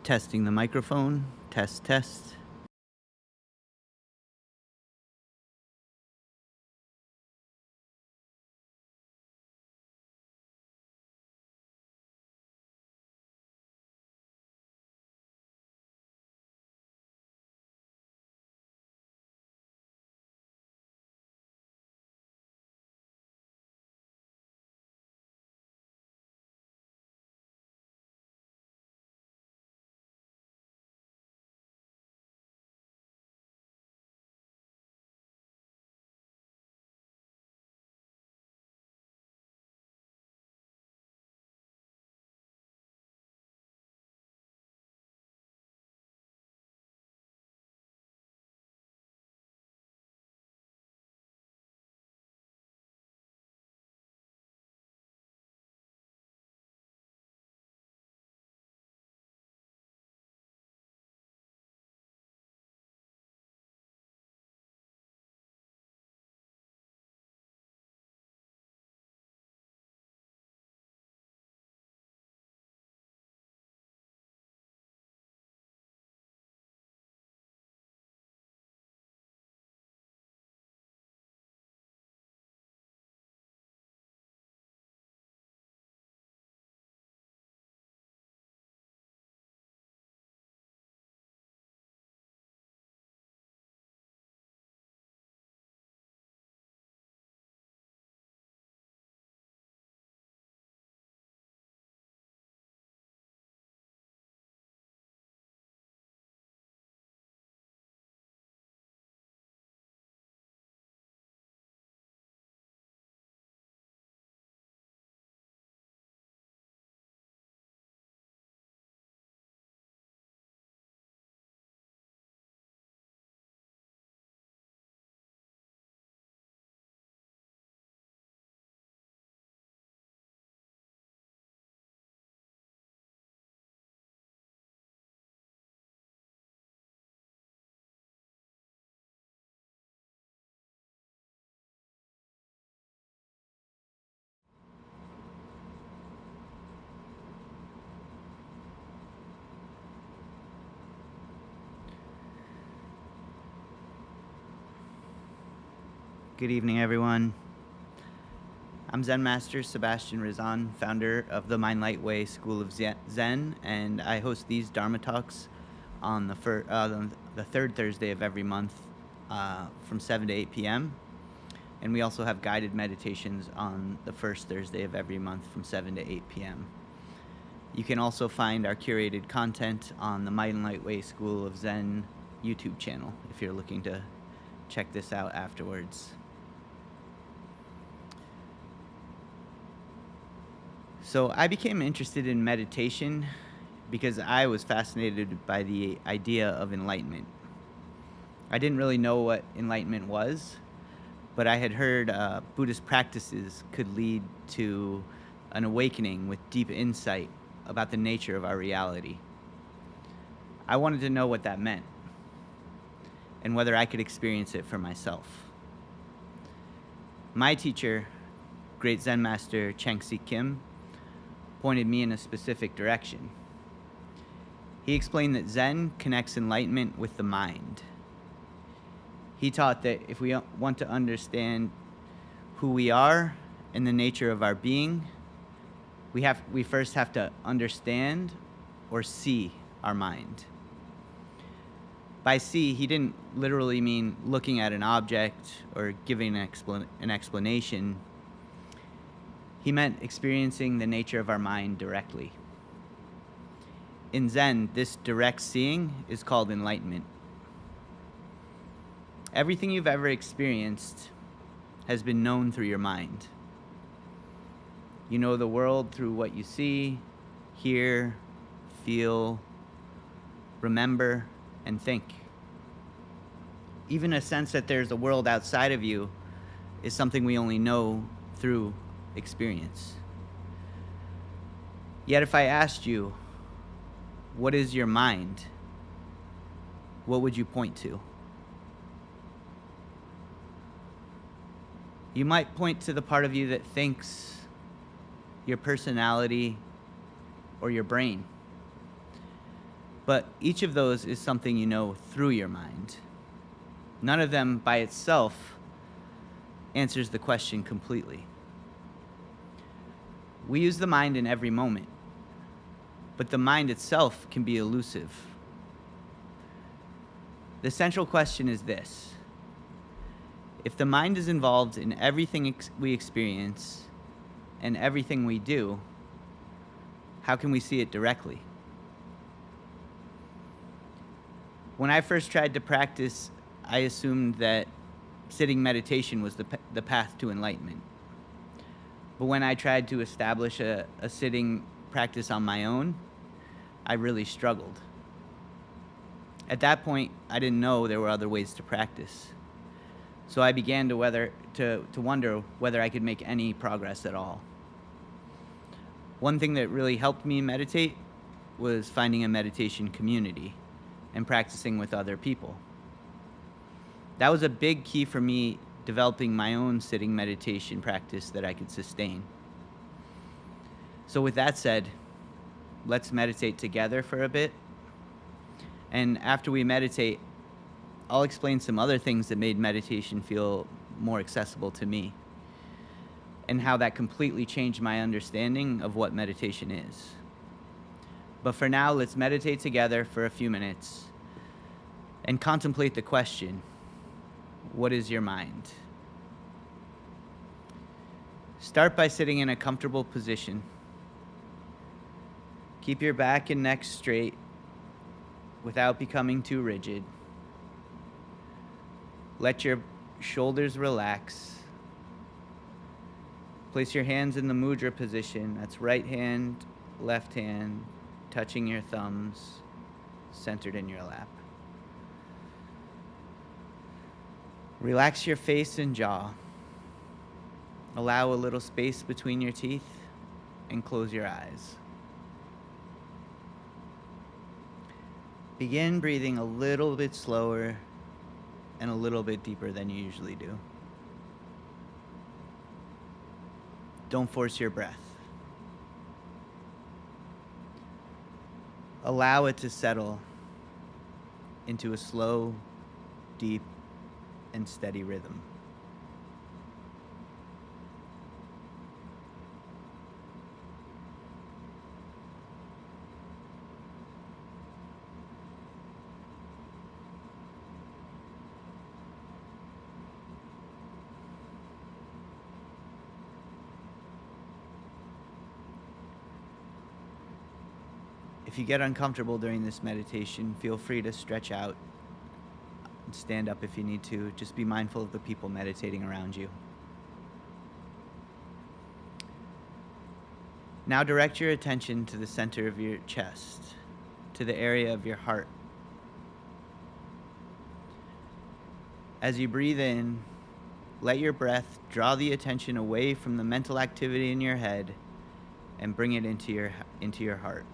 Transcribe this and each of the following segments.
Testing the microphone. Test, test. Good evening, everyone. I'm Zen Master Sebastian Rizzon, founder of the Mind Light Way School of Zen, and I host these Dharma talks on the third Thursday of every month from 7 to 8 p.m. And we also have guided meditations on the first Thursday of every month from 7 to 8 p.m. You can also find our curated content on the Mind Light Way School of Zen YouTube channel if you're looking to check this out afterwards. So I became interested in meditation because I was fascinated by the idea of enlightenment. I didn't really know what enlightenment was, but I had heard Buddhist practices could lead to an awakening with deep insight about the nature of our reality. I wanted to know what that meant and whether I could experience it for myself. My teacher, great Zen Master Changsi Kim, pointed me in a specific direction. He explained that Zen connects enlightenment with the mind. He taught that if we want to understand who we are and the nature of our being, we first have to understand or see our mind. By see, he didn't literally mean looking at an object or giving an explanation. He meant experiencing the nature of our mind directly. In Zen, this direct seeing is called enlightenment. Everything you've ever experienced has been known through your mind. You know the world through what you see, hear, feel, remember, and think. Even a sense that there's a world outside of you is something we only know through experience. Yet if I asked you, what is your mind? What would you point to? You might point to the part of you that thinks, your personality, or your brain. But each of those is something you know through your mind. None of them by itself answers the question completely. We use the mind in every moment, but the mind itself can be elusive. The central question is this: if the mind is involved in everything we experience and everything we do, how can we see it directly? When I first tried to practice, I assumed that sitting meditation was the path to enlightenment. But when I tried to establish a sitting practice on my own, I really struggled. At that point, I didn't know there were other ways to practice. So I began to wonder whether I could make any progress at all. One thing that really helped me meditate was finding a meditation community and practicing with other people. That was a big key for me developing my own sitting meditation practice that I could sustain. So with that said, let's meditate together for a bit. And after we meditate, I'll explain some other things that made meditation feel more accessible to me, and how that completely changed my understanding of what meditation is. But for now, let's meditate together for a few minutes and contemplate the question: what is your mind? Start by sitting in a comfortable position. Keep your back and neck straight without becoming too rigid. Let your shoulders relax. Place your hands in the mudra position. That's right hand, left hand, touching your thumbs, centered in your lap. Relax your face and jaw. Allow a little space between your teeth and close your eyes. Begin breathing a little bit slower and a little bit deeper than you usually do. Don't force your breath. Allow it to settle into a slow, deep, and steady rhythm. If you get uncomfortable during this meditation, feel free to stretch out and stand up if you need to. Just be mindful of the people meditating around you. Now direct your attention to the center of your chest, to the area of your heart. As you breathe in, let your breath draw the attention away from the mental activity in your head and bring it into your heart.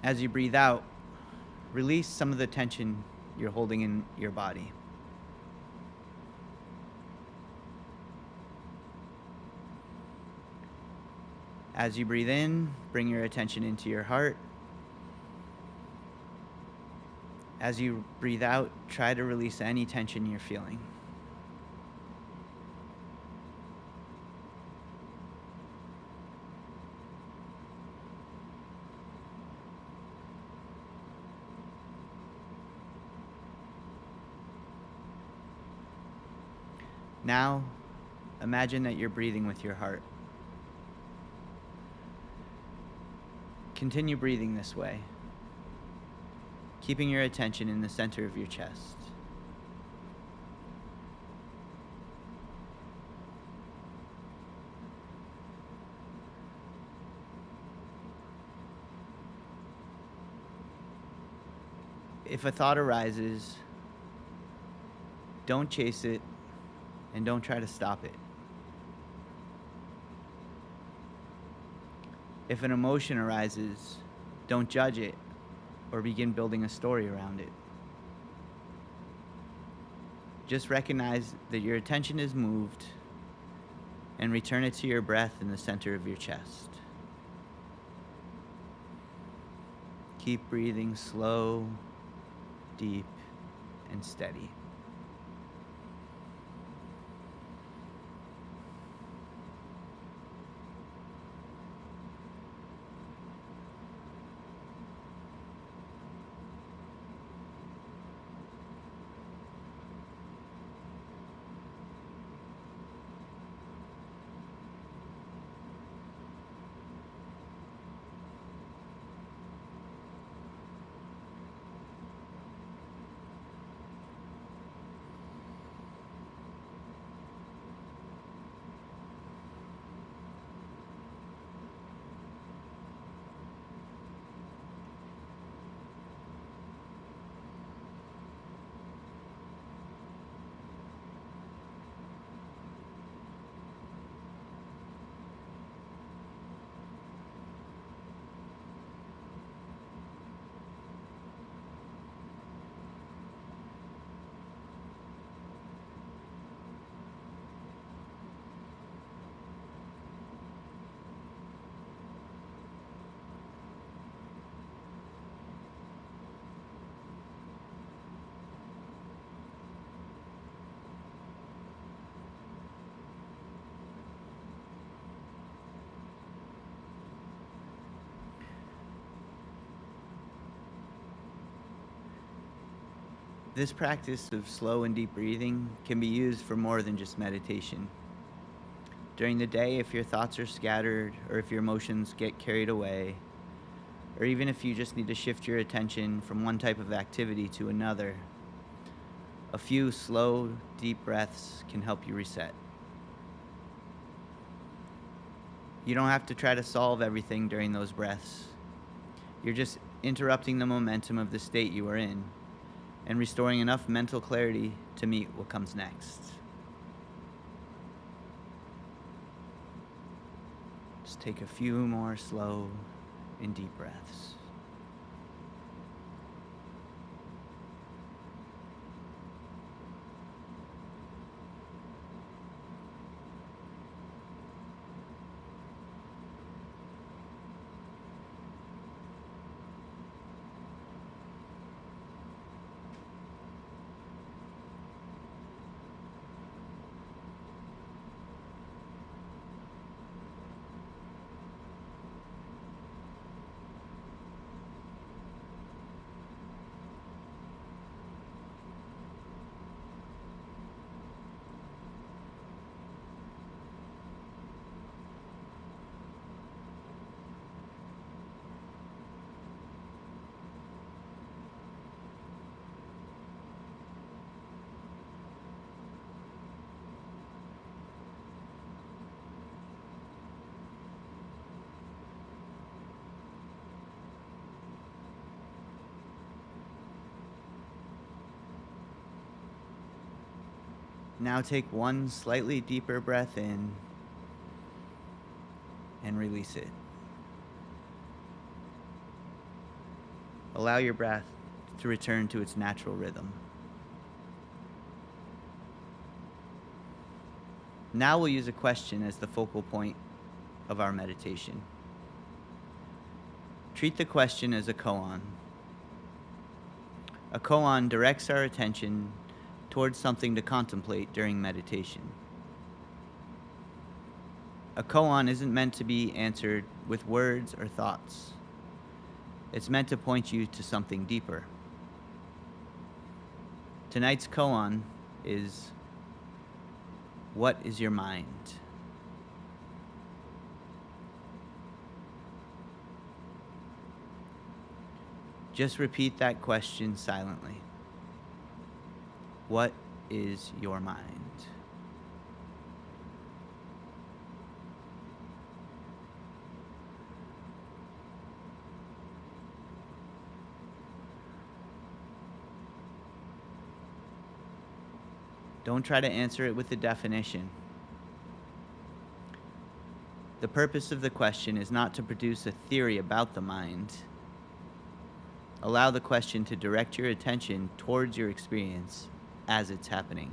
As you breathe out, release some of the tension you're holding in your body. As you breathe in, bring your attention into your heart. As you breathe out, try to release any tension you're feeling. Now, imagine that you're breathing with your heart. Continue breathing this way, keeping your attention in the center of your chest. If a thought arises, don't chase it and don't try to stop it. If an emotion arises, don't judge it or begin building a story around it. Just recognize that your attention is moved and return it to your breath in the center of your chest. Keep breathing slow, deep, and steady. This practice of slow and deep breathing can be used for more than just meditation. During the day, if your thoughts are scattered, or if your emotions get carried away, or even if you just need to shift your attention from one type of activity to another, a few slow, deep breaths can help you reset. You don't have to try to solve everything during those breaths. You're just interrupting the momentum of the state you are in and restoring enough mental clarity to meet what comes next. Just take a few more slow and deep breaths. Now take one slightly deeper breath in and release it. Allow your breath to return to its natural rhythm. Now we'll use a question as the focal point of our meditation. Treat the question as a koan. A koan directs our attention towards something to contemplate during meditation. A koan isn't meant to be answered with words or thoughts. It's meant to point you to something deeper. Tonight's koan is, what is your mind? Just repeat that question silently. What is your mind? Don't try to answer it with a definition. The purpose of the question is not to produce a theory about the mind. Allow the question to direct your attention towards your experience as it's happening.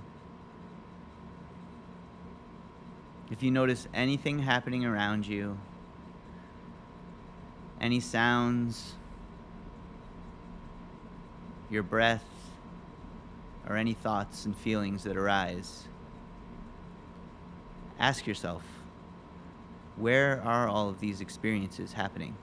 If you notice anything happening around you, any sounds, your breath, or any thoughts and feelings that arise, ask yourself, where are all of these experiences happening?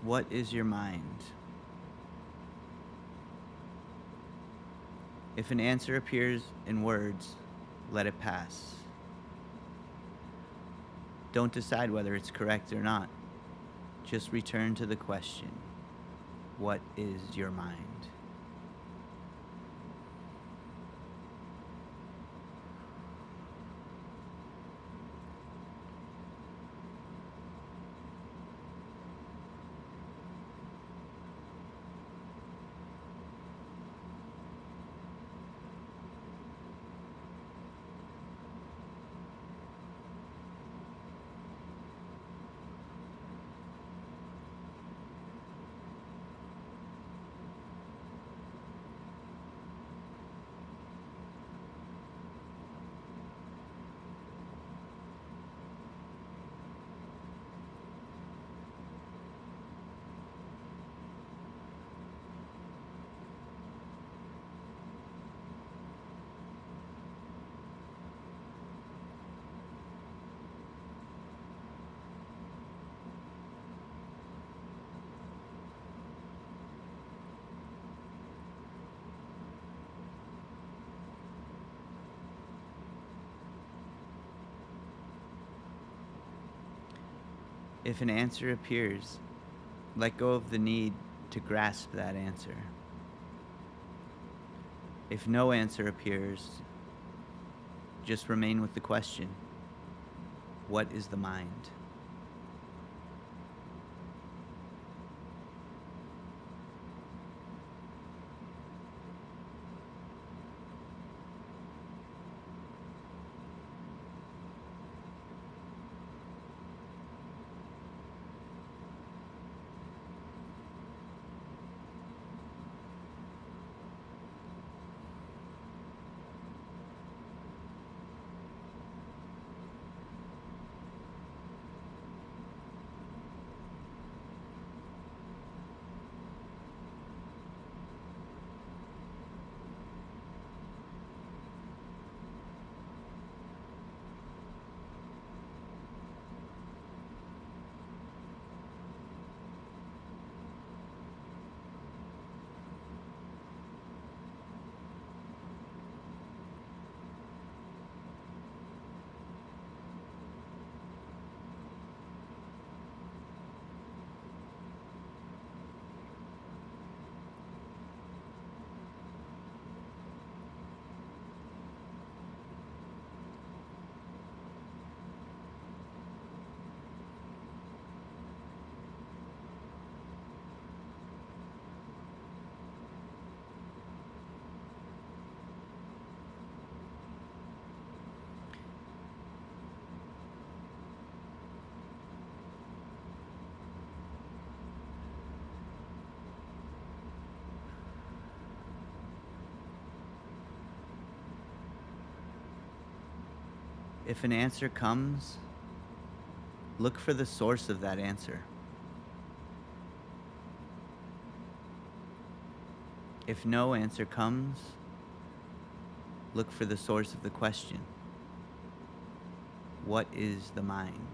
What is your mind? If an answer appears in words, let it pass. Don't decide whether it's correct or not. Just return to the question, what is your mind? If an answer appears, let go of the need to grasp that answer. If no answer appears, just remain with the question, what is the mind? If an answer comes, look for the source of that answer. If no answer comes, look for the source of the question. What is the mind?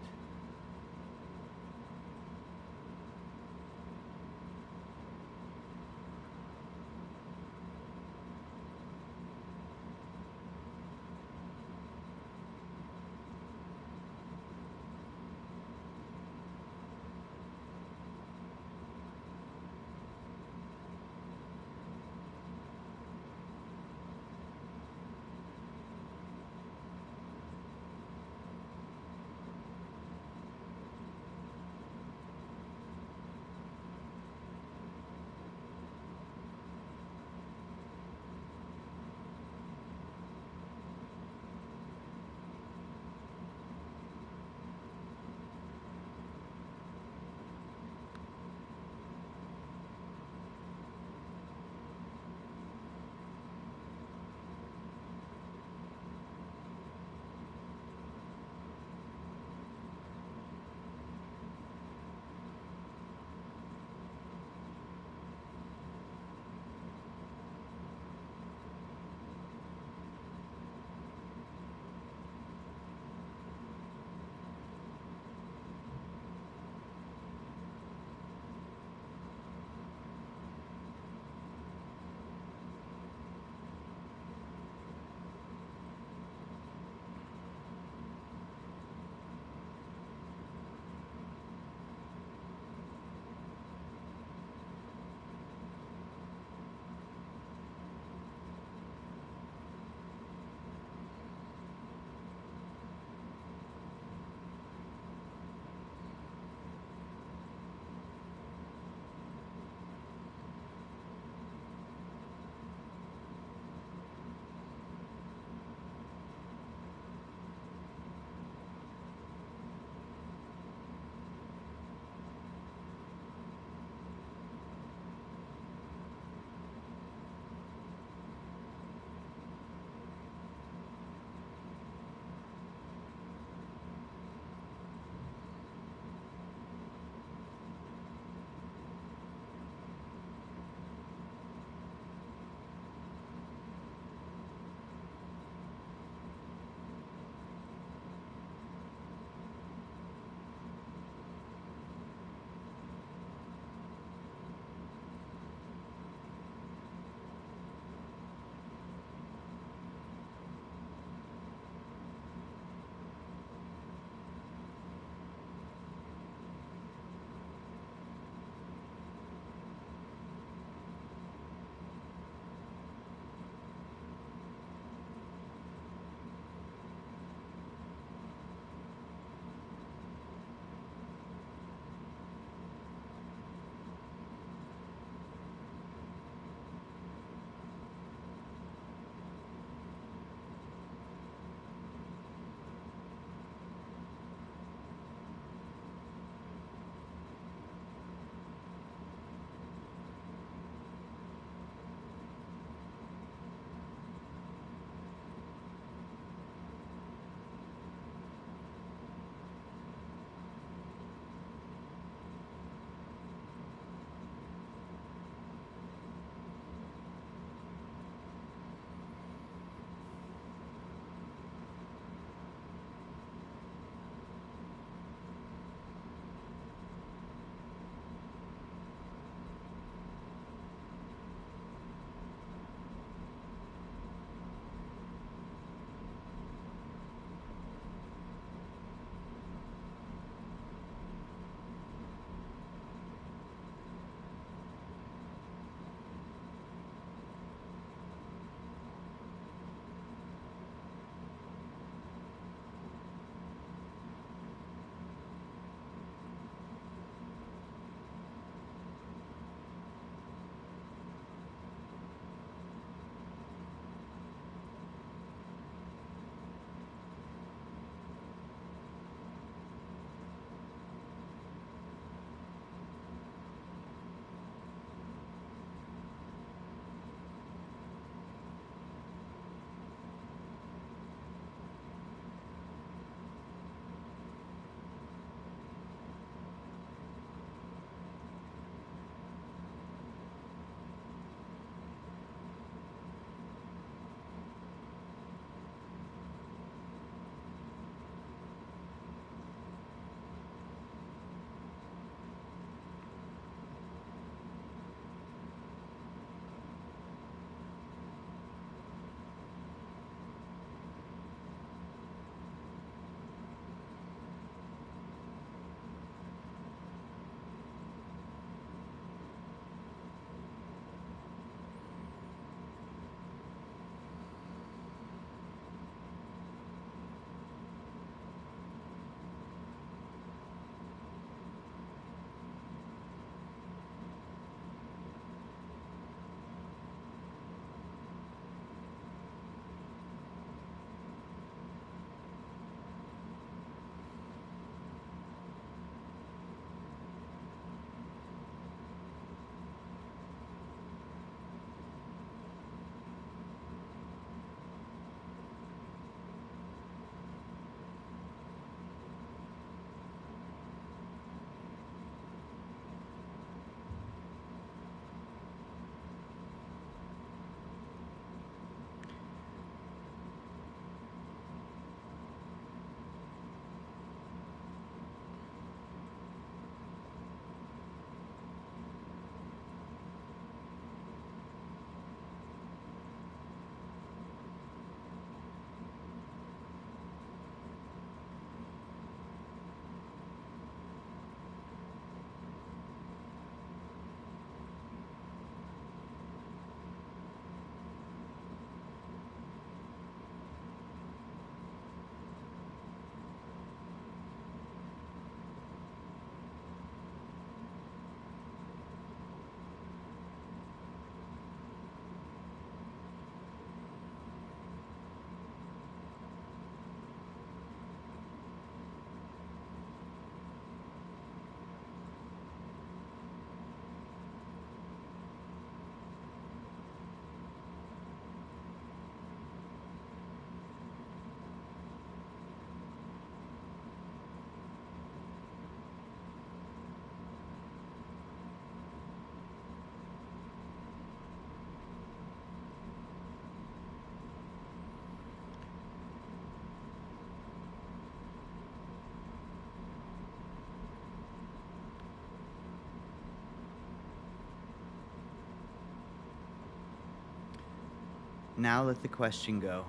Now let the question go.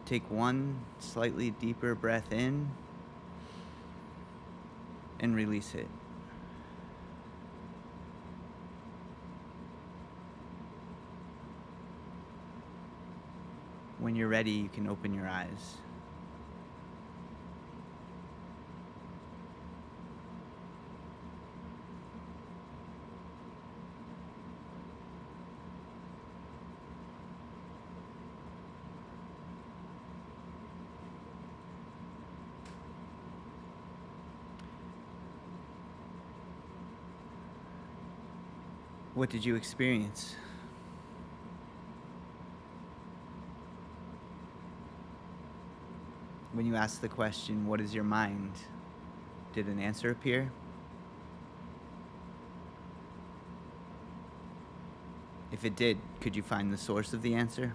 Take one slightly deeper breath in and release it. When you're ready, you can open your eyes. What did you experience? When you asked the question, what is your mind? Did an answer appear? If it did, could you find the source of the answer?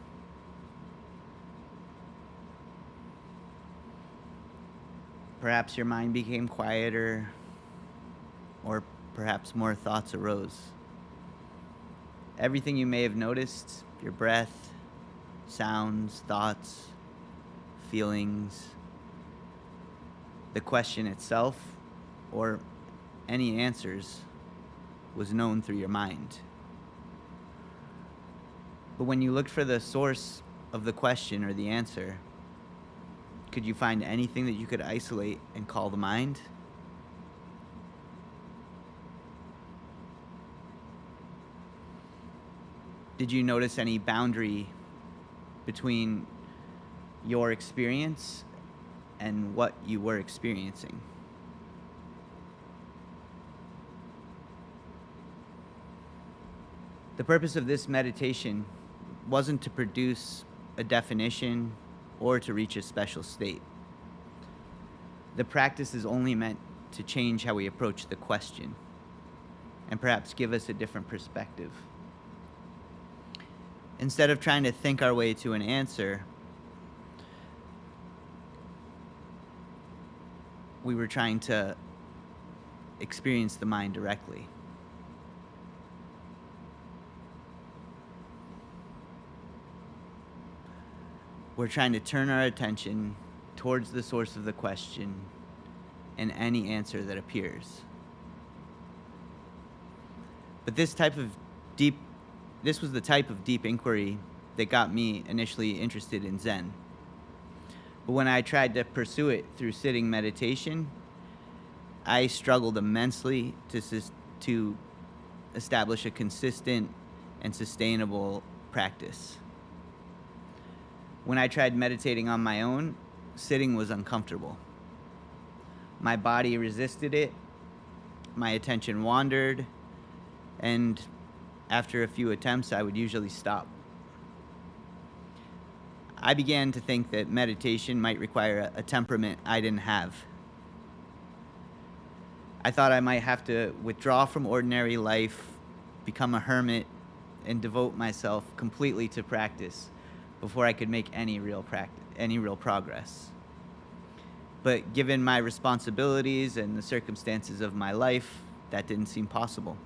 Perhaps your mind became quieter, or perhaps more thoughts arose. Everything you may have noticed, your breath, sounds, thoughts, feelings, the question itself, or any answers, was known through your mind. But when you looked for the source of the question or the answer, could you find anything that you could isolate and call the mind? Did you notice any boundary between your experience and what you were experiencing? The purpose of this meditation wasn't to produce a definition or to reach a special state. The practice is only meant to change how we approach the question and perhaps give us a different perspective. Instead of trying to think our way to an answer, we were trying to experience the mind directly. We're trying to turn our attention towards the source of the question and any answer that appears. But this was the type of deep inquiry that got me initially interested in Zen. But when I tried to pursue it through sitting meditation, I struggled immensely to establish a consistent and sustainable practice. When I tried meditating on my own, sitting was uncomfortable. My body resisted it, my attention wandered, and after a few attempts, I would usually stop. I began to think that meditation might require a temperament I didn't have. I thought I might have to withdraw from ordinary life, become a hermit, and devote myself completely to practice before I could make any real progress. But given my responsibilities and the circumstances of my life, that didn't seem possible.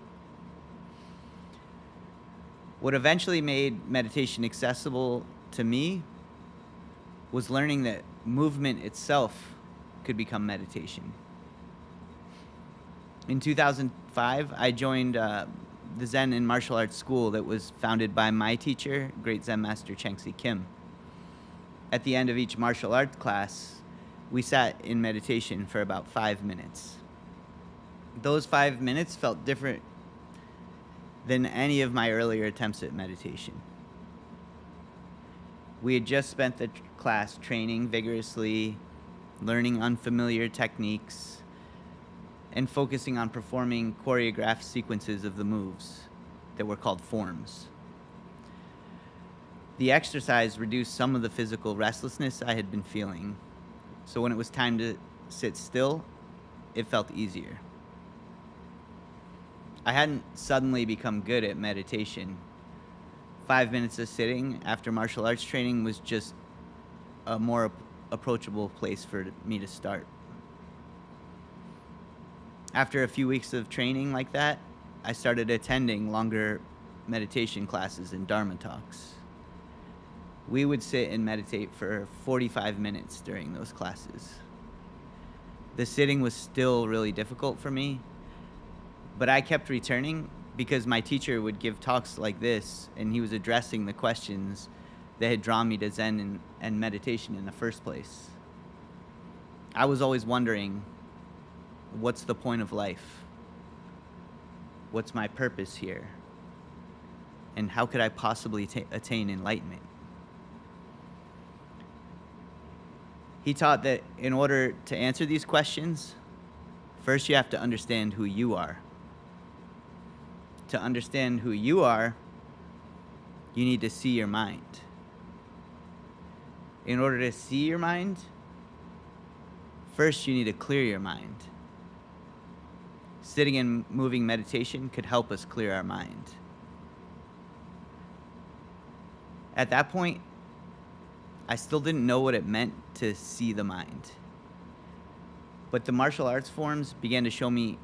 What eventually made meditation accessible to me was learning that movement itself could become meditation. In 2005, I joined the Zen and martial arts school that was founded by my teacher, great Zen Master Kim. At the end of each martial arts class, we sat in meditation for about 5 minutes. Those 5 minutes felt different than any of my earlier attempts at meditation. We had just spent the class training vigorously, learning unfamiliar techniques, and focusing on performing choreographed sequences of the moves that were called forms. The exercise reduced some of the physical restlessness I had been feeling, so when it was time to sit still, it felt easier. I hadn't suddenly become good at meditation. 5 minutes of sitting after martial arts training was just a more approachable place for me to start. After a few weeks of training like that, I started attending longer meditation classes and Dharma talks. We would sit and meditate for 45 minutes during those classes. The sitting was still really difficult for me, but I kept returning because my teacher would give talks like this, and he was addressing the questions that had drawn me to Zen and meditation in the first place. I was always wondering, what's the point of life? What's my purpose here? And how could I possibly attain enlightenment? He taught that in order to answer these questions, first you have to understand who you are. To understand who you are, you need to see your mind. In order to see your mind, first you need to clear your mind. Sitting and moving meditation could help us clear our mind. At that point, I still didn't know what it meant to see the mind. But the martial arts forms began to show me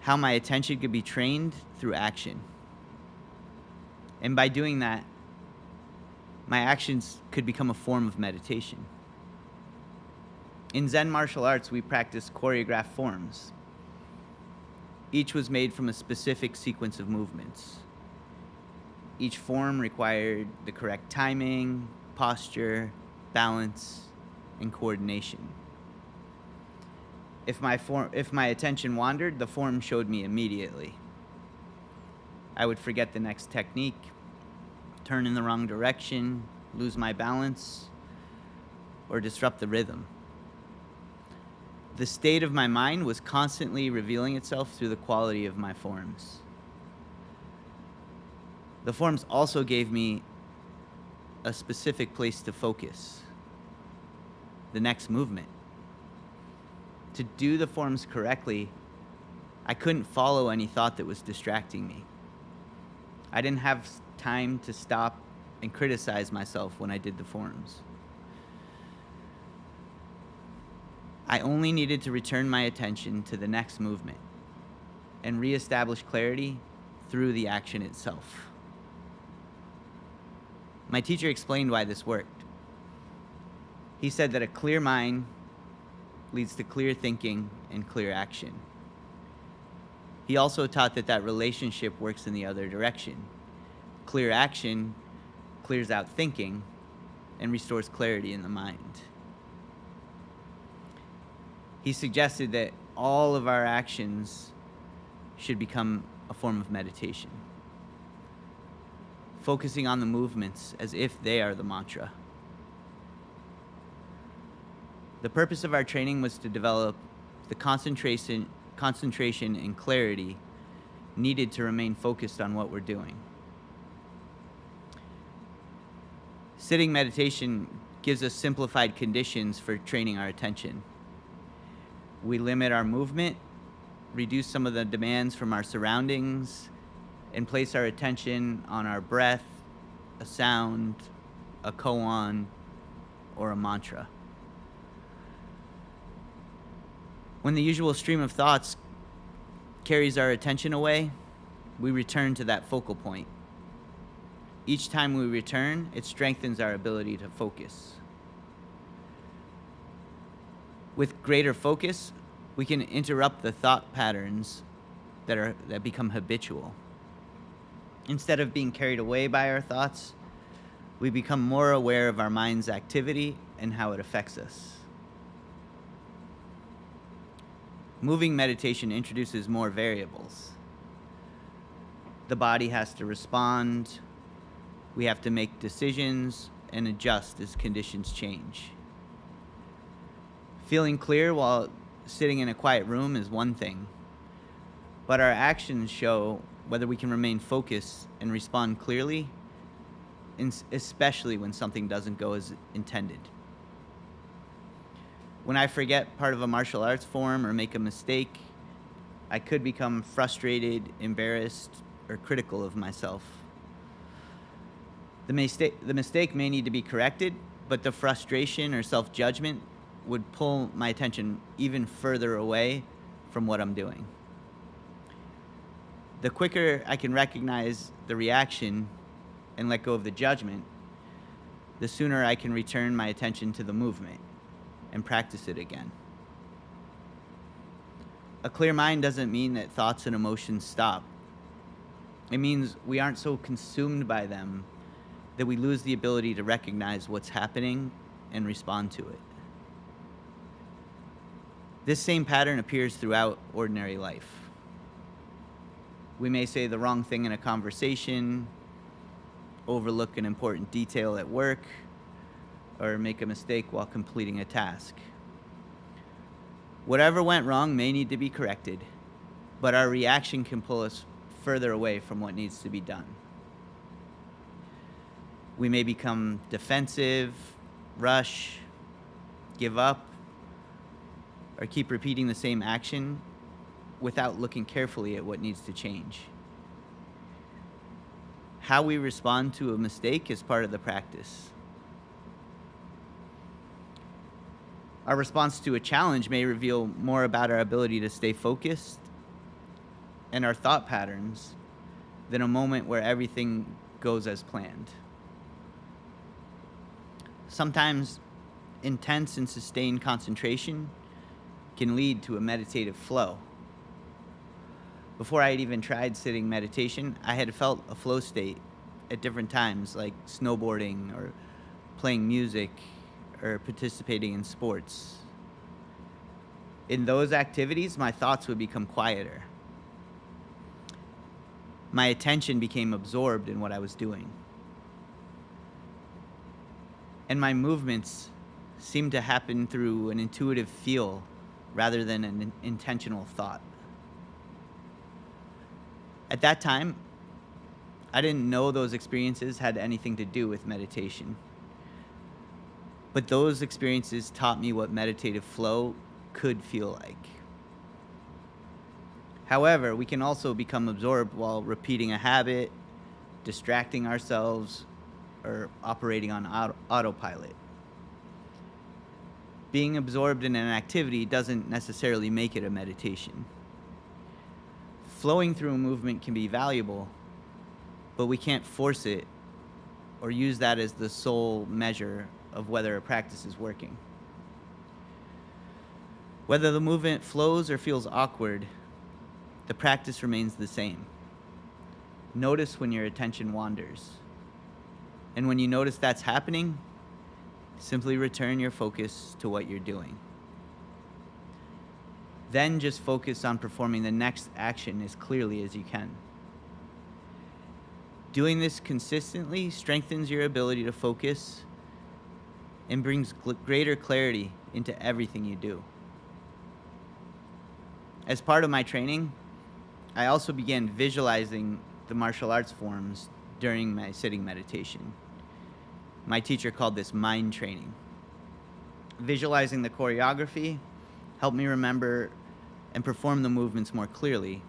how my attention could be trained through action. And by doing that, my actions could become a form of meditation. In Zen martial arts, we practice choreographed forms. Each was made from a specific sequence of movements. Each form required the correct timing, posture, balance, and coordination. If my attention wandered, the form showed me immediately. I would forget the next technique, turn in the wrong direction, lose my balance, or disrupt the rhythm. The state of my mind was constantly revealing itself through the quality of my forms. The forms also gave me a specific place to focus, the next movement. To do the forms correctly, I couldn't follow any thought that was distracting me. I didn't have time to stop and criticize myself when I did the forms. I only needed to return my attention to the next movement and reestablish clarity through the action itself. My teacher explained why this worked. He said that a clear mind leads to clear thinking and clear action. He also taught that relationship works in the other direction. Clear action clears out thinking and restores clarity in the mind. He suggested that all of our actions should become a form of meditation, focusing on the movements as if they are the mantra. The purpose of our training was to develop the concentration and clarity needed to remain focused on what we're doing. Sitting meditation gives us simplified conditions for training our attention. We limit our movement, reduce some of the demands from our surroundings, and place our attention on our breath, a sound, a koan, or a mantra. When the usual stream of thoughts carries our attention away, we return to that focal point. Each time we return, it strengthens our ability to focus. With greater focus, we can interrupt the thought patterns that become habitual. Instead of being carried away by our thoughts, we become more aware of our mind's activity and how it affects us. Moving meditation introduces more variables. The body has to respond, we have to make decisions and adjust as conditions change. Feeling clear while sitting in a quiet room is one thing, but our actions show whether we can remain focused and respond clearly, especially when something doesn't go as intended. When I forget part of a martial arts form or make a mistake, I could become frustrated, embarrassed, or critical of myself. The mistake may need to be corrected, but the frustration or self-judgment would pull my attention even further away from what I'm doing. The quicker I can recognize the reaction and let go of the judgment, the sooner I can return my attention to the movement and practice it again. A clear mind doesn't mean that thoughts and emotions stop. It means we aren't so consumed by them that we lose the ability to recognize what's happening and respond to it. This same pattern appears throughout ordinary life. We may say the wrong thing in a conversation, overlook an important detail at work, or make a mistake while completing a task. Whatever went wrong may need to be corrected, but our reaction can pull us further away from what needs to be done. We may become defensive, rush, give up, or keep repeating the same action without looking carefully at what needs to change. How we respond to a mistake is part of the practice. Our response to a challenge may reveal more about our ability to stay focused and our thought patterns than a moment where everything goes as planned. Sometimes intense and sustained concentration can lead to a meditative flow. Before I had even tried sitting meditation, I had felt a flow state at different times, like snowboarding or playing music or participating in sports. In those activities, my thoughts would become quieter. My attention became absorbed in what I was doing. And my movements seemed to happen through an intuitive feel rather than an intentional thought. At that time, I didn't know those experiences had anything to do with meditation. But those experiences taught me what meditative flow could feel like. However, we can also become absorbed while repeating a habit, distracting ourselves, or operating on autopilot. Being absorbed in an activity doesn't necessarily make it a meditation. Flowing through a movement can be valuable, but we can't force it or use that as the sole measure of whether a practice is working. Whether the movement flows or feels awkward, the practice remains the same. Notice when your attention wanders. And when you notice that's happening, simply return your focus to what you're doing. Then just focus on performing the next action as clearly as you can. Doing this consistently strengthens your ability to focus and brings greater clarity into everything you do. As part of my training, I also began visualizing the martial arts forms during my sitting meditation. My teacher called this mind training. Visualizing the choreography helped me remember and perform the movements more clearly.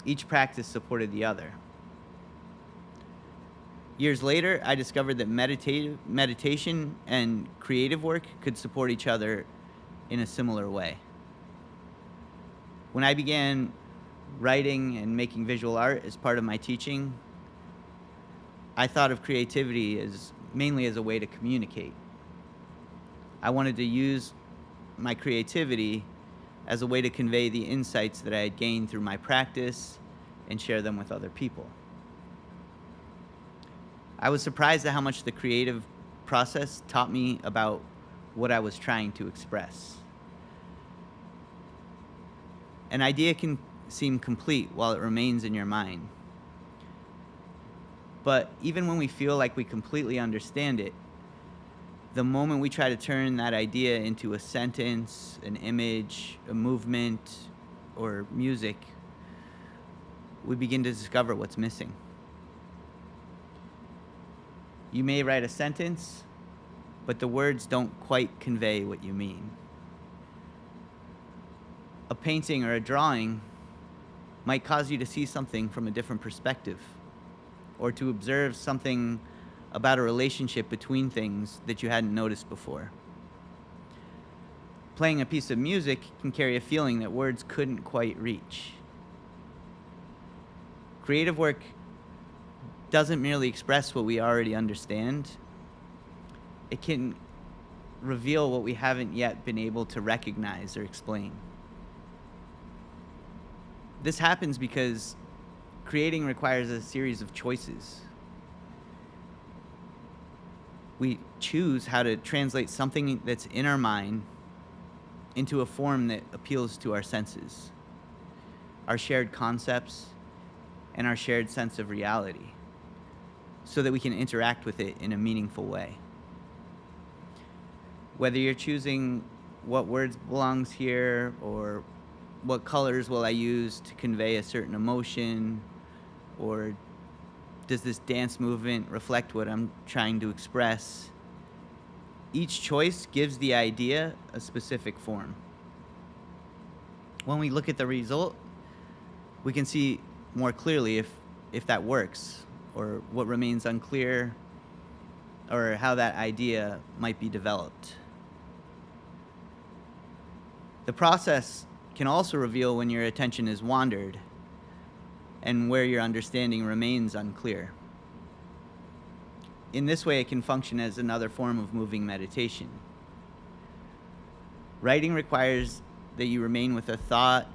Each practice supported the other. Years later, I discovered that meditation and creative work could support each other in a similar way. When I began writing and making visual art as part of my teaching, I thought of creativity as mainly as a way to communicate. I wanted to use my creativity as a way to convey the insights that I had gained through my practice and share them with other people. I was surprised at how much the creative process taught me about what I was trying to express. An idea can seem complete while it remains in your mind. But even when we feel like we completely understand it, the moment we try to turn that idea into a sentence, an image, a movement, or music, we begin to discover what's missing. You may write a sentence, but the words don't quite convey what you mean. A painting or a drawing might cause you to see something from a different perspective, or to observe something about a relationship between things that you hadn't noticed before. Playing a piece of music can carry a feeling that words couldn't quite reach. Creative work doesn't merely express what we already understand. It can reveal what we haven't yet been able to recognize or explain. This happens because creating requires a series of choices. We choose how to translate something that's in our mind into a form that appeals to our senses, our shared concepts, and our shared sense of reality, so that we can interact with it in a meaningful way. Whether you're choosing what words belongs here, or what colors will I use to convey a certain emotion, or does this dance movement reflect what I'm trying to express, each choice gives the idea a specific form. When we look at the result, we can see more clearly if that works, or what remains unclear, or how that idea might be developed. The process can also reveal when your attention is wandered and where your understanding remains unclear. In this way, it can function as another form of moving meditation. Writing requires that you remain with a thought,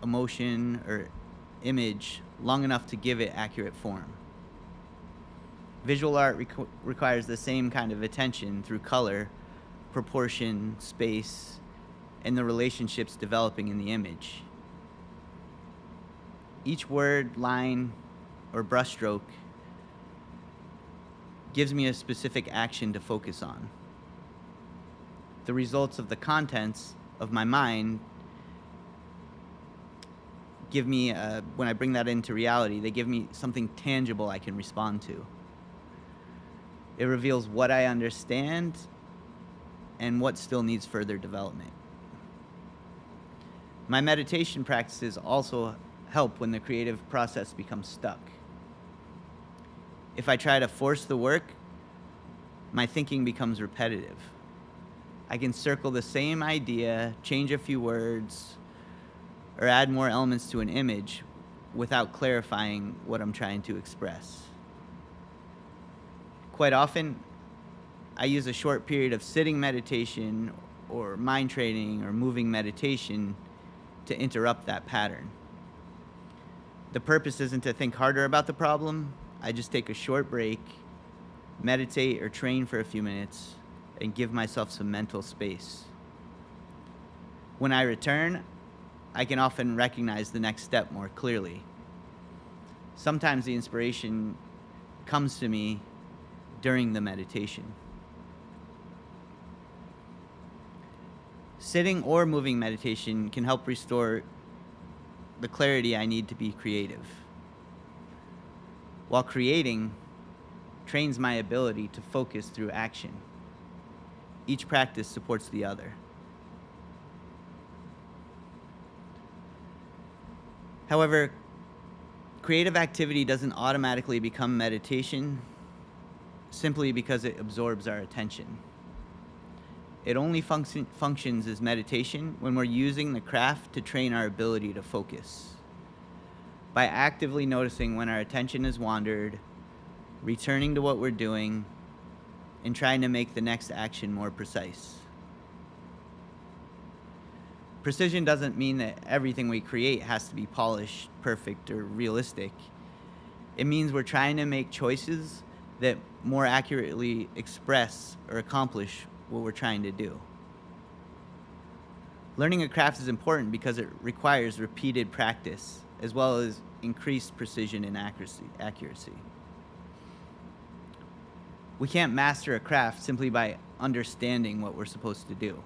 emotion, or image long enough to give it accurate form. Visual art requires the same kind of attention through color, proportion, space, and the relationships developing in the image. Each word, line, or brushstroke gives me a specific action to focus on. The results of the contents of my mind give me, when I bring that into reality, they give me something tangible I can respond to. It reveals what I understand and what still needs further development. My meditation practices also help when the creative process becomes stuck. If I try to force the work, my thinking becomes repetitive. I can circle the same idea, change a few words, or add more elements to an image without clarifying what I'm trying to express. Quite often, I use a short period of sitting meditation or mind training or moving meditation to interrupt that pattern. The purpose isn't to think harder about the problem. I just take a short break, meditate or train for a few minutes, and give myself some mental space. When I return, I can often recognize the next step more clearly. Sometimes the inspiration comes to me during the meditation. Sitting or moving meditation can help restore the clarity I need to be creative, while creating trains my ability to focus through action. Each practice supports the other. However, creative activity doesn't automatically become meditation simply because it absorbs our attention. It only functions as meditation when we're using the craft to train our ability to focus. By actively noticing when our attention is wandered, returning to what we're doing, and trying to make the next action more precise. Precision doesn't mean that everything we create has to be polished, perfect, or realistic. It means we're trying to make choices that more accurately express or accomplish what we're trying to do. Learning a craft is important because it requires repeated practice, as well as increased precision and accuracy. We can't master a craft simply by understanding what we're supposed to do.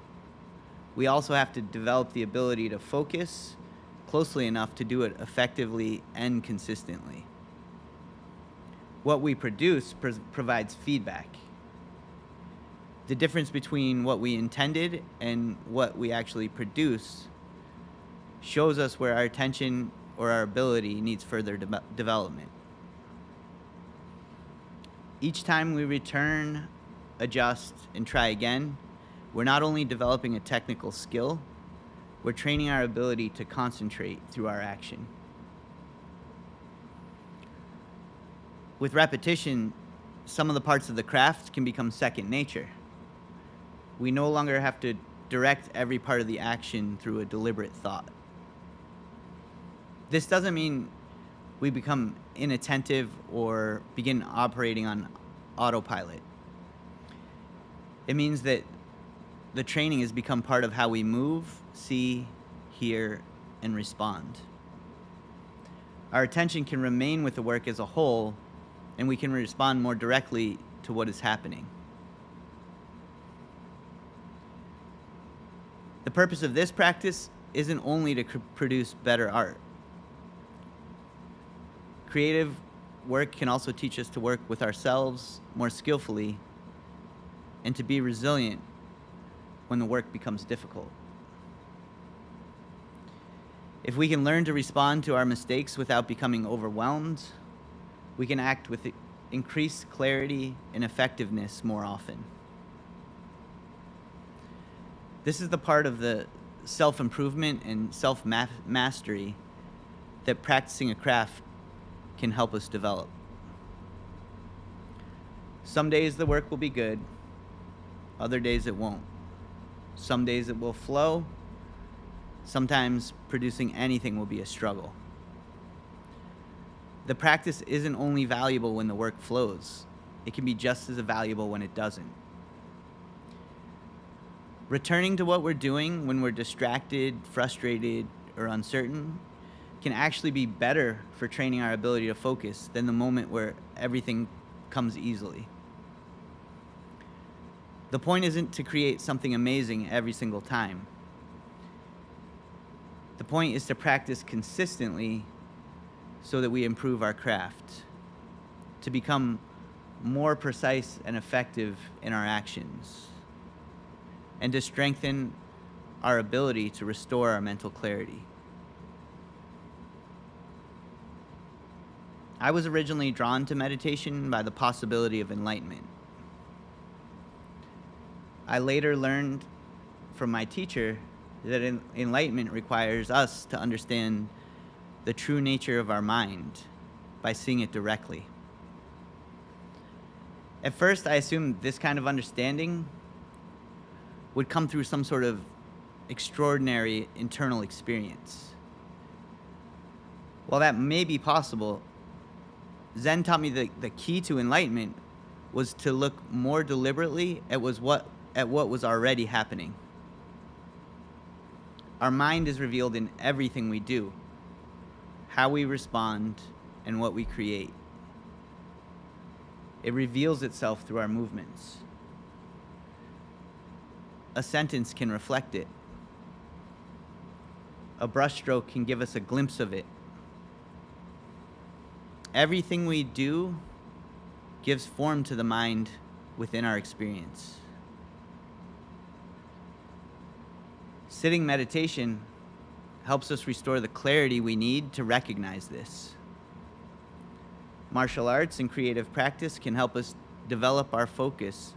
We also have to develop the ability to focus closely enough to do it effectively and consistently. What we produce provides feedback. The difference between what we intended and what we actually produce shows us where our attention or our ability needs further development. Each time we return, adjust, and try again, we're not only developing a technical skill, we're training our ability to concentrate through our action. With repetition, some of the parts of the craft can become second nature. We no longer have to direct every part of the action through a deliberate thought. This doesn't mean we become inattentive or begin operating on autopilot. It means that the training has become part of how we move, see, hear, and respond. Our attention can remain with the work as a whole, and we can respond more directly to what is happening. The purpose of this practice isn't only to produce better art. Creative work can also teach us to work with ourselves more skillfully and to be resilient when the work becomes difficult. If we can learn to respond to our mistakes without becoming overwhelmed, we can act with increased clarity and effectiveness more often. This is the part of the self-improvement and self-mastery that practicing a craft can help us develop. Some days the work will be good, other days it won't. Some days it will flow, sometimes producing anything will be a struggle. The practice isn't only valuable when the work flows, it can be just as valuable when it doesn't. Returning to what we're doing when we're distracted, frustrated, or uncertain can actually be better for training our ability to focus than the moment where everything comes easily. The point isn't to create something amazing every single time. The point is to practice consistently so that we improve our craft, to become more precise and effective in our actions, and to strengthen our ability to restore our mental clarity. I was originally drawn to meditation by the possibility of enlightenment. I later learned from my teacher that enlightenment requires us to understand the true nature of our mind by seeing it directly. At first, I assumed this kind of understanding would come through some sort of extraordinary internal experience. While that may be possible, Zen taught me that the key to enlightenment was to look more deliberately at what was already happening. Our mind is revealed in everything we do, how we respond, and what we create. It reveals itself through our movements. A sentence can reflect it. A brushstroke can give us a glimpse of it. Everything we do gives form to the mind within our experience. Sitting meditation helps us restore the clarity we need to recognize this. Martial arts and creative practice can help us develop our focus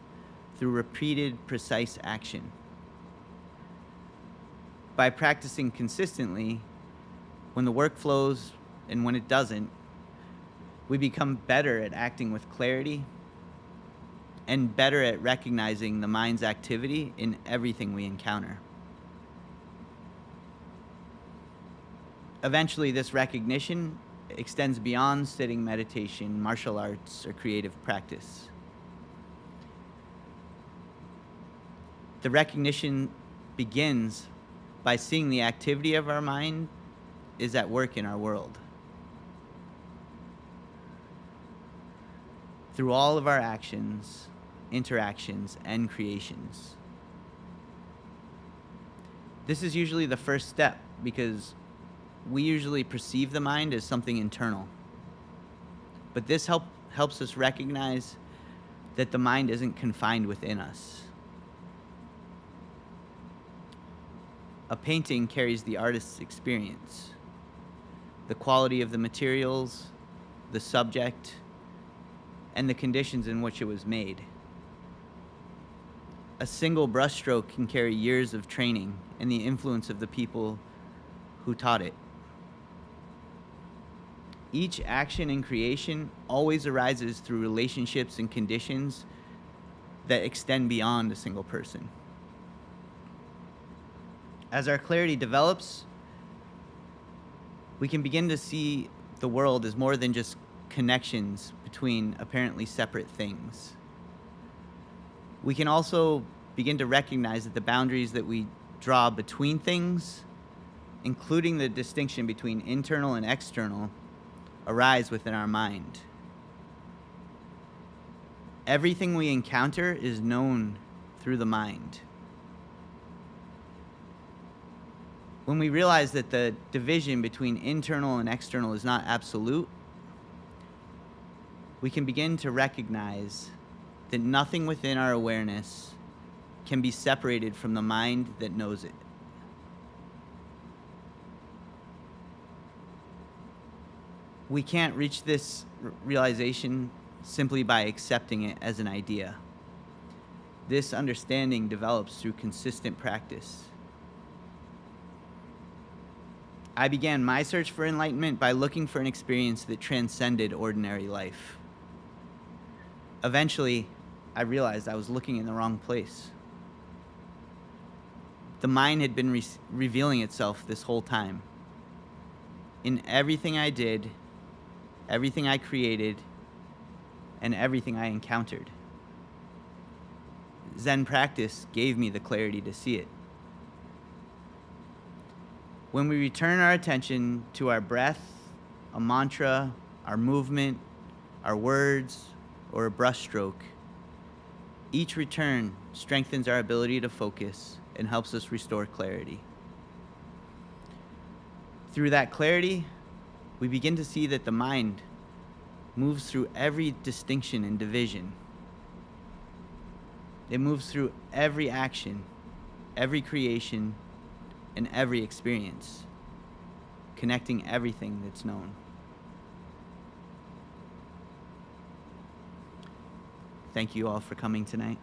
through repeated, precise action. By practicing consistently, when the work flows and when it doesn't, we become better at acting with clarity and better at recognizing the mind's activity in everything we encounter. Eventually, this recognition extends beyond sitting meditation, martial arts, or creative practice. The recognition begins by seeing the activity of our mind is at work in our world. Through all of our actions, interactions, and creations. This is usually the first step because we usually perceive the mind as something internal. But this helps us recognize that the mind isn't confined within us. A painting carries the artist's experience, the quality of the materials, the subject, and the conditions in which it was made. A single brushstroke can carry years of training and the influence of the people who taught it. Each action in creation always arises through relationships and conditions that extend beyond a single person. As our clarity develops, we can begin to see the world as more than just connections between apparently separate things. We can also begin to recognize that the boundaries that we draw between things, including the distinction between internal and external, arise within our mind. Everything we encounter is known through the mind. When we realize that the division between internal and external is not absolute, we can begin to recognize that nothing within our awareness can be separated from the mind that knows it. We can't reach this realization simply by accepting it as an idea. This understanding develops through consistent practice. I began my search for enlightenment by looking for an experience that transcended ordinary life. Eventually, I realized I was looking in the wrong place. The mind had been revealing itself this whole time. In everything I did, everything I created, and everything I encountered. Zen practice gave me the clarity to see it. When we return our attention to our breath, a mantra, our movement, our words, or a brushstroke, each return strengthens our ability to focus and helps us restore clarity. Through that clarity, we begin to see that the mind moves through every distinction and division. It moves through every action, every creation, and every experience, connecting everything that's known. Thank you all for coming tonight.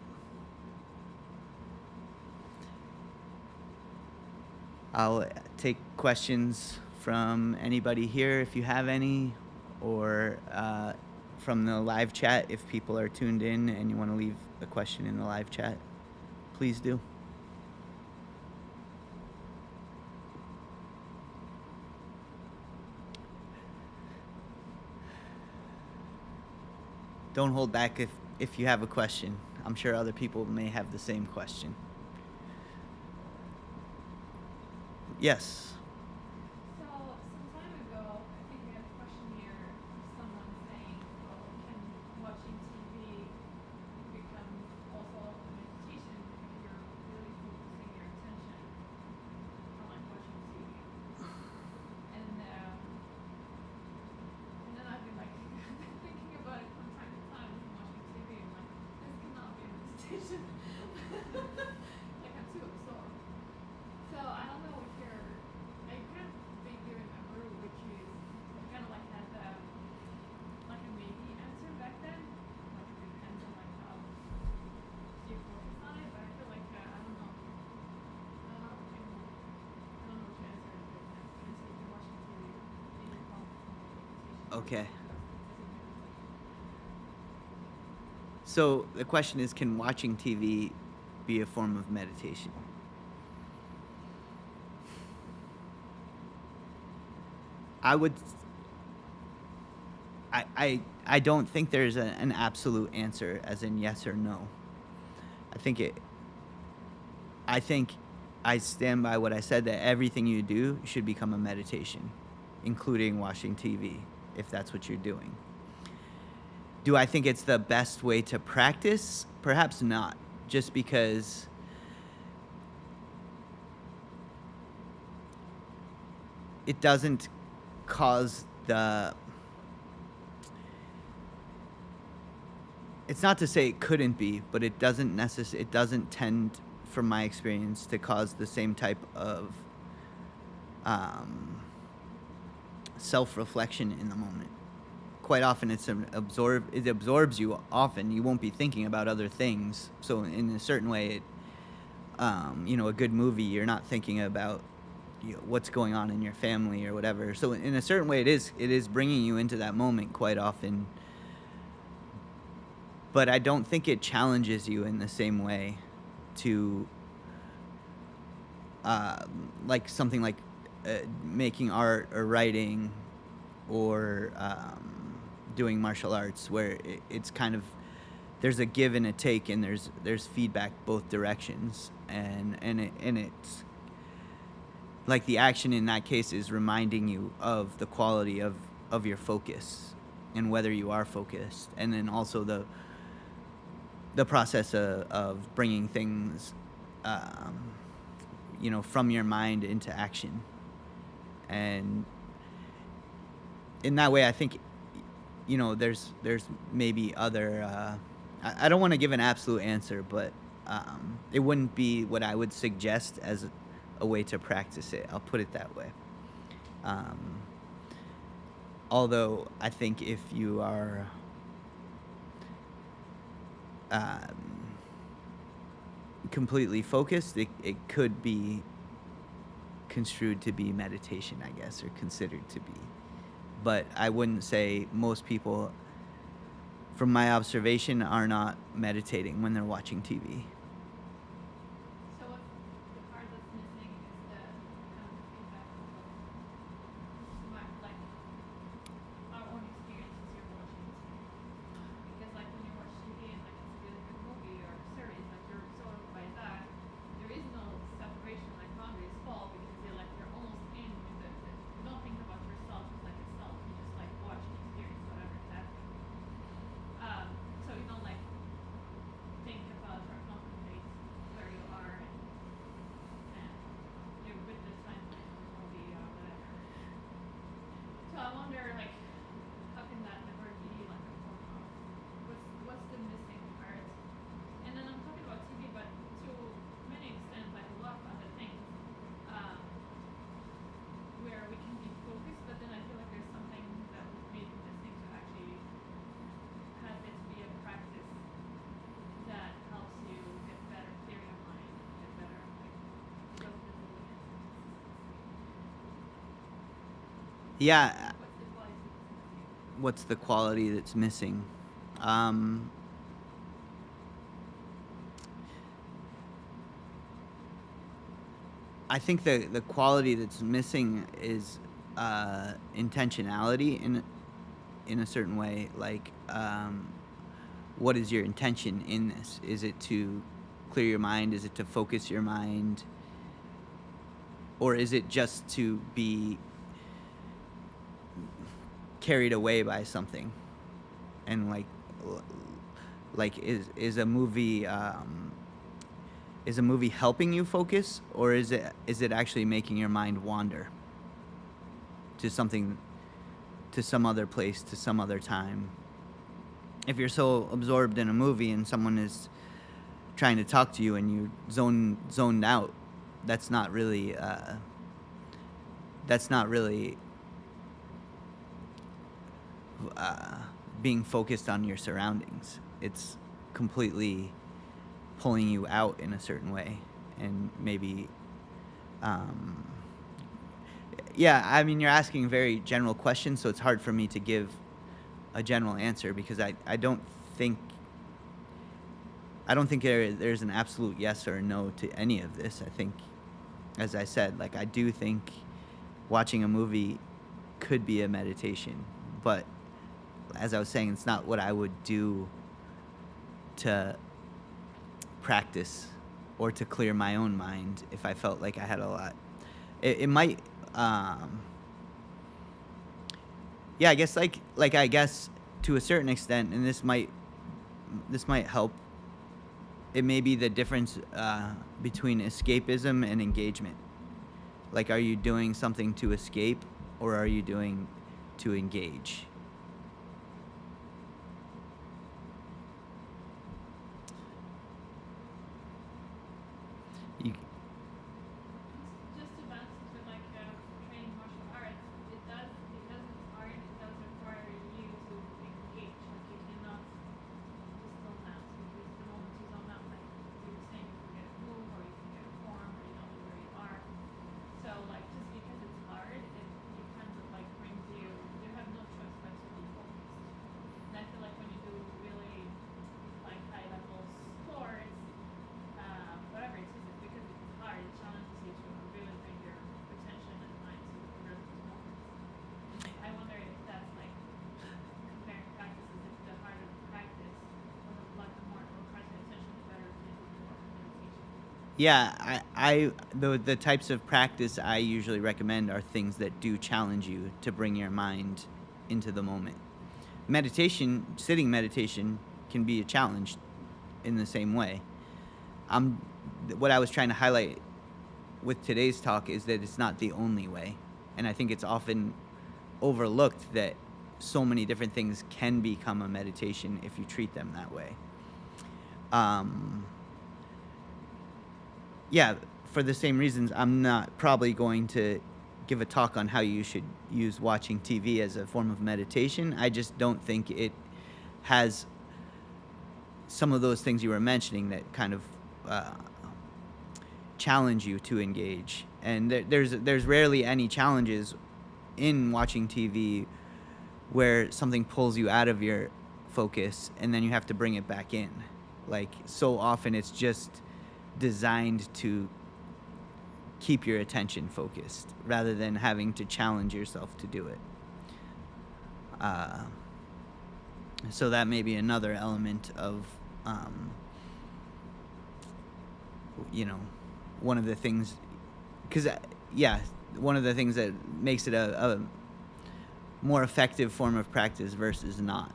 I'll take questions from anybody here if you have any, or from the live chat if people are tuned in and you want to leave a question in the live chat, please do. Don't hold back if you have a question. I'm sure other people may have the same question. Yes. So, some time ago, I think we had a question here, someone saying, well, can watching TV become also a meditation if you're really focusing your attention on like watching TV? And then I've been like thinking about it from time to time when watching TV, and like, this cannot be a meditation. Like I'm too absorbed. So I don't know if I kind of been doing a guru, which is kind of like had like a maybe answer back then. Like it depends on like how you focus on it, but I feel like I don't know. I don't know which answer is good. But it's like you're watching TV in your phone. Okay. So the question is, can watching TV be a form of meditation? I don't think there's an absolute answer, as in yes or no. I think I stand by what I said, that everything you do should become a meditation, including watching TV, if that's what you're doing. Do I think it's the best way to practice? Perhaps not, just because it doesn't cause it's not to say it couldn't be, but it doesn't tend, from my experience, to cause the same type of self-reflection in the moment. quite often it absorbs you often. You won't be thinking about other things. So in a certain way, a good movie, you're not thinking about what's going on in your family or whatever. So in a certain way, it is bringing you into that moment quite often. But I don't think it challenges you in the same way to like something like making art or writing or doing martial arts, where it's kind of, there's a give and a take, and there's feedback both directions, and it's like the action in that case is reminding you of the quality of your focus and whether you are focused, and then also the process of bringing things from your mind into action. And in that way, I think there's maybe other I don't want to give an absolute answer, but it wouldn't be what I would suggest as a way to practice it. I'll put it that way. Although I think if you are completely focused, it could be construed to be meditation, I guess, or considered to be. But I wouldn't say most people, from my observation, are not meditating when they're watching TV. So what's the part that's missing is the feedback of like our own experiences you're watching. Because like when you watch TV and like it's a really good movie or series, like you're absorbed by that. There is no separation, like boundaries fall because you're almost in with it. You don't think about yourself as like a self. You just like watch and experience whatever is happening. So you don't like think about or contemplate where you are and you're with the timeline of the movie or whatever. So I wonder like how can that ever be like a form of what's the missing part? And then I'm talking about TV, but to many extent like a lot of other things where we can be focused, but then I feel like there's something that would be missing to actually have it be a practice that helps you get better, clear your mind, get better, like build resilience. Yeah. What's the quality that's missing? What's the quality that's missing? I think the quality that's missing is intentionality in a certain way. Like, what is your intention in this? Is it to clear your mind? Is it to focus your mind? Or is it just to be carried away by something? And like is a movie helping you focus, or is it actually making your mind wander to something, to some other place, to some other time? If you're so absorbed in a movie and someone is trying to talk to you and you zoned out, that's not really being focused on your surroundings. It's completely pulling you out in a certain way, and maybe I mean, you're asking very general questions, so it's hard for me to give a general answer, because I don't think there's an absolute yes or no to any of this. I think, as I said, like, I do think watching a movie could be a meditation, but as I was saying, it's not what I would do to practice or to clear my own mind if I felt like I had a lot. It might, I guess I guess to a certain extent, and this might help. It may be the difference between escapism and engagement. Like, are you doing something to escape, or are you doing to engage? Just to balance it with like training martial arts, it does, because it's art, it does require you to Yeah, the types of practice I usually recommend are things that do challenge you to bring your mind into the moment. Meditation, sitting meditation, can be a challenge in the same way. I'm what I was trying to highlight with today's talk is that it's not the only way, and I think it's often overlooked that so many different things can become a meditation if you treat them that way. Um, yeah, for the same reasons, I'm not probably going to give a talk on how you should use watching TV as a form of meditation. I just don't think it has some of those things you were mentioning that kind of uh, challenge you to engage. And there's rarely any challenges in watching TV where something pulls you out of your focus and then you have to bring it back in. Like, so often it's just designed to keep your attention focused rather than having to challenge yourself to do it. So that may be another element of, you know, one of the things, because, yeah, one of the things that makes it a more effective form of practice versus not.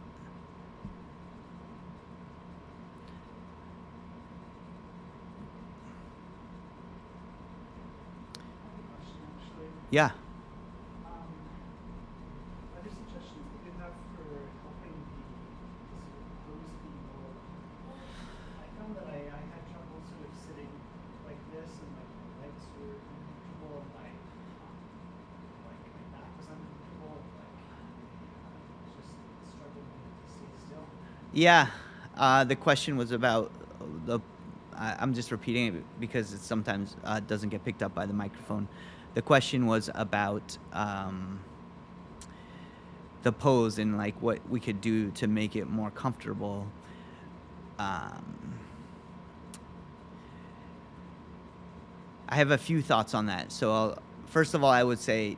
Yeah. Other suggestions that you have for helping the sort of pose be more? I found that I had trouble sort of sitting like this, and like my legs were uncomfortable, and like my back was uncomfortable, just struggling to stay still. Yeah. The question was about the. I'm just repeating it because it sometimes doesn't get picked up by the microphone. The question was about the pose and like what we could do to make it more comfortable. Um, I have a few thoughts on that. So, first of all, I would say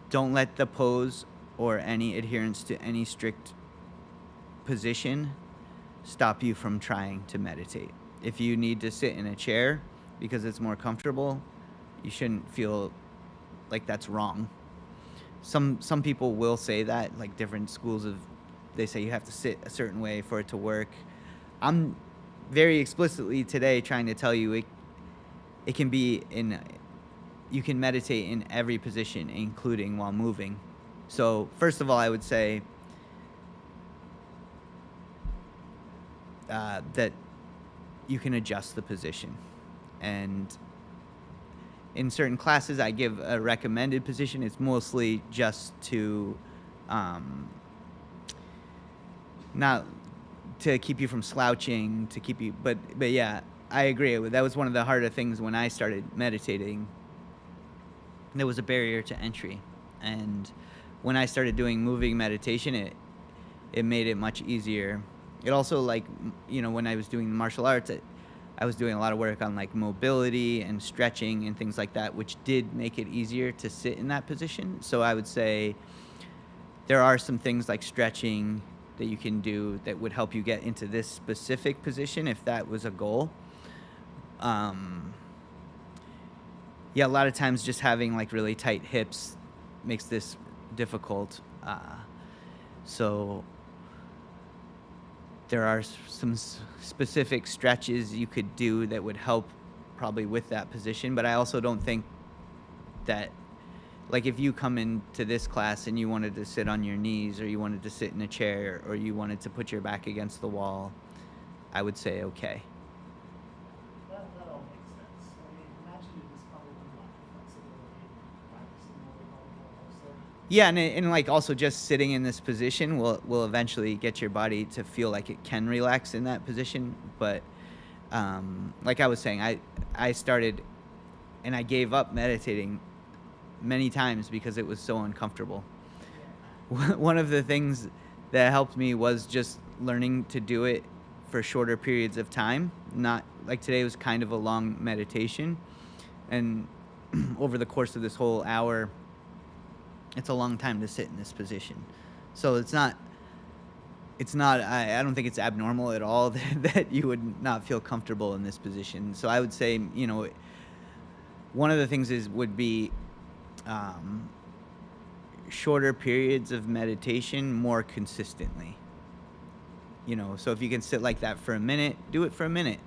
don't let the pose or any adherence to any strict position stop you from trying to meditate. If you need to sit in a chair because it's more comfortable, you shouldn't feel like that's wrong. Some people will say that, like different schools of, they say you have to sit a certain way for it to work. I'm very explicitly today trying to tell you it can be in, you can meditate in every position, including while moving. So first of all, I would say that you can adjust the position. And in certain classes, I give a recommended position. It's mostly just to not to keep you from slouching, to keep you, but yeah, I agree. That was one of the harder things when I started meditating. There was a barrier to entry, and when I started doing moving meditation, it made it much easier. It also, like, when I was doing martial arts, I was doing a lot of work on like mobility and stretching and things like that, which did make it easier to sit in that position. So I would say there are some things like stretching that you can do that would help you get into this specific position if that was a goal. Yeah, a lot of times just having like really tight hips makes this difficult. So there are some specific stretches you could do that would help probably with that position, but I also don't think that, like, if you come into this class and you wanted to sit on your knees, or you wanted to sit in a chair, or you wanted to put your back against the wall, I would say okay. That all makes sense. I mean, imagine it is probably a lot of flexibility, practicing more also. Yeah, and like also just sitting in this position will eventually get your body to feel like it can relax in that position. But like I was saying, I started and I gave up meditating many times because it was so uncomfortable. One of the things that helped me was just learning to do it for shorter periods of time. Not like today was kind of a long meditation, and over the course of this whole hour, it's a long time to sit in this position. So it's it's not, I don't think it's abnormal at all that you would not feel comfortable in this position. So I would say, you know, one of the things would be um, shorter periods of meditation more consistently. You know, so if you can sit like that for a minute, do it for a minute,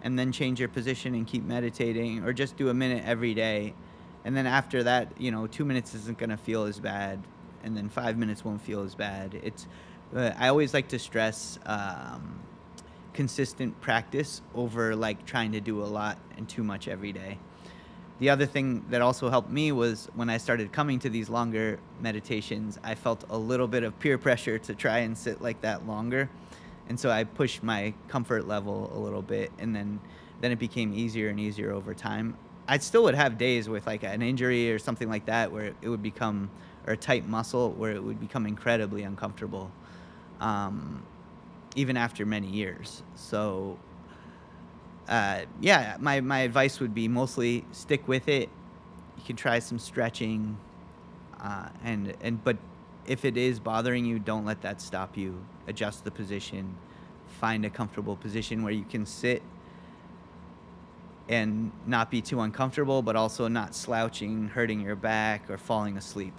and then change your position and keep meditating, or just do a minute every day. And then after that, you know, 2 minutes isn't going to feel as bad, and then 5 minutes won't feel as bad. I always like to stress consistent practice over like trying to do a lot and too much every day. The other thing that also helped me was when I started coming to these longer meditations, I felt a little bit of peer pressure to try and sit like that longer. And so I pushed my comfort level a little bit, and then it became easier and easier over time. I still would have days with like an injury or something like that where it would become, or a tight muscle where it would become incredibly uncomfortable, even after many years. So yeah, my advice would be mostly stick with it. You can try some stretching, but if it is bothering you, don't let that stop you. Adjust the position, find a comfortable position where you can sit and not be too uncomfortable, but also not slouching, hurting your back, or falling asleep.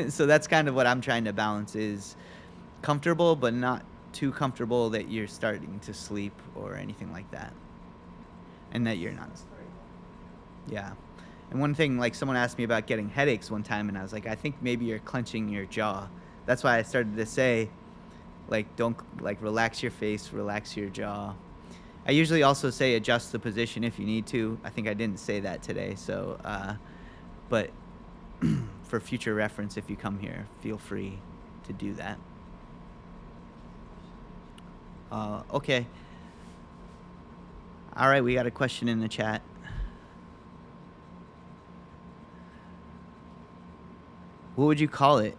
So that's kind of what I'm trying to balance, is comfortable, but not too comfortable that you're starting to sleep or anything like that. And that you're not. That's very helpful. Yeah. And one thing, like someone asked me about getting headaches one time, and I was like, I think maybe you're clenching your jaw. That's why I started to say, like, don't, like, relax your face, relax your jaw. I usually also say adjust the position if you need to. I think I didn't say that today, so, but for future reference, if you come here, feel free to do that. Okay. All right, we got a question in the chat. What would you call it?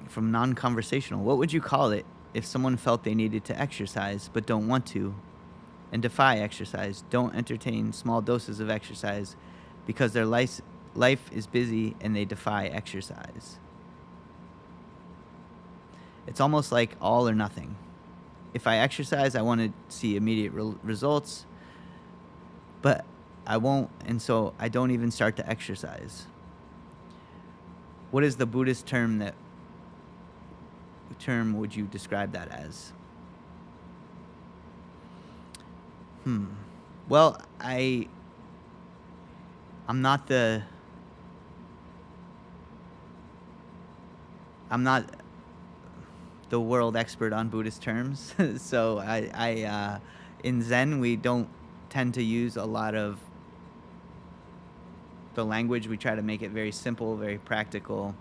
From non-conversational, what would you call it if someone felt they needed to exercise but don't want to, and defy exercise? Don't entertain small doses of exercise because their life is busy and they defy exercise. It's almost like all or nothing. If I exercise, I want to see immediate results, but I won't, and so I don't even start to exercise. What is the Buddhist term would you describe that as? Well, I'm not the world expert on Buddhist terms. So I in Zen, we don't tend to use a lot of the language. We try to make it very simple, very practical.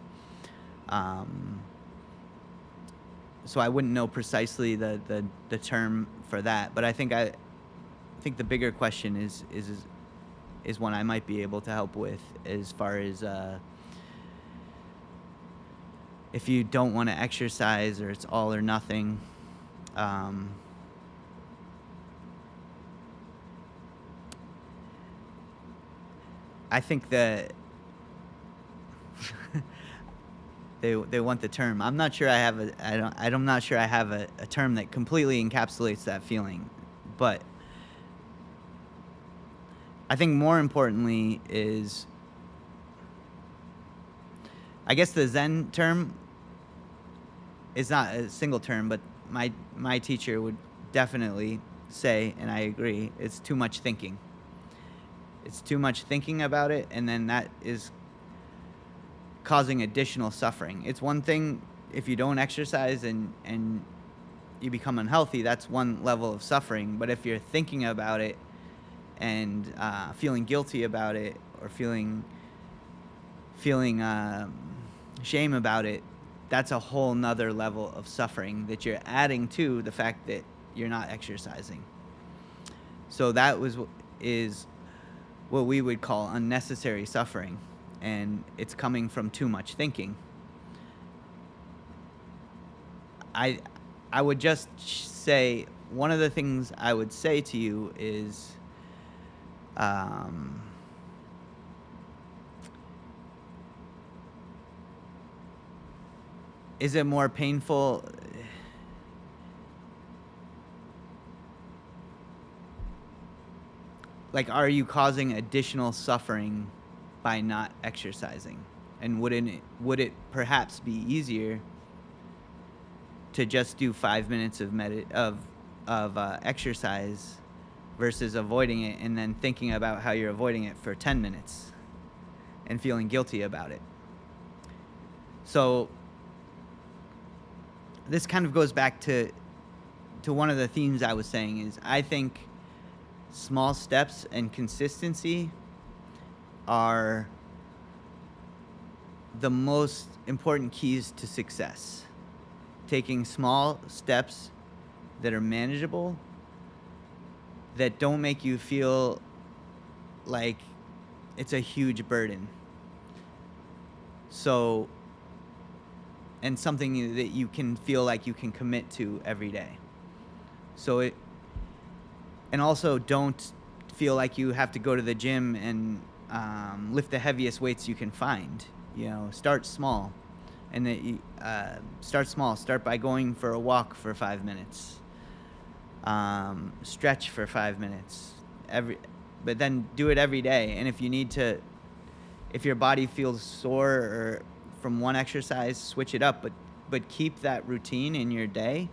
So I wouldn't know precisely the term for that, but I think the bigger question is one I might be able to help with, as far as if you don't want to exercise, or it's all or nothing. I think that they want the term. I'm not sure I have I'm not sure I have a term that completely encapsulates that feeling, but I think more importantly is, I guess the Zen term is not a single term, but my teacher would definitely say, and I agree, it's too much thinking. It's too much thinking about it, and then that is causing additional suffering. It's one thing if you don't exercise and you become unhealthy, that's one level of suffering. But if you're thinking about it and feeling guilty about it, or feeling shame about it, that's a whole nother level of suffering that you're adding to the fact that you're not exercising. So that is what we would call unnecessary suffering, and it's coming from too much thinking. I would just say, one of the things I would say to you is, is it more painful? like, are you causing additional suffering by not exercising? And would it perhaps be easier to just do 5 minutes of exercise versus avoiding it and then thinking about how you're avoiding it for 10 minutes and feeling guilty about it? So this kind of goes back to one of the themes I was saying is I think small steps and consistency are the most important keys to success. Taking small steps that are manageable, that don't make you feel like it's a huge burden. So, and something that you can feel like you can commit to every day. So and also don't feel like you have to go to the gym and lift the heaviest weights you can find. You know, start small, and start small. Start by going for a walk for 5 minutes. Stretch for 5 minutes but then do it every day. And if you need to, if your body feels sore or from one exercise, switch it up. But keep that routine in your day,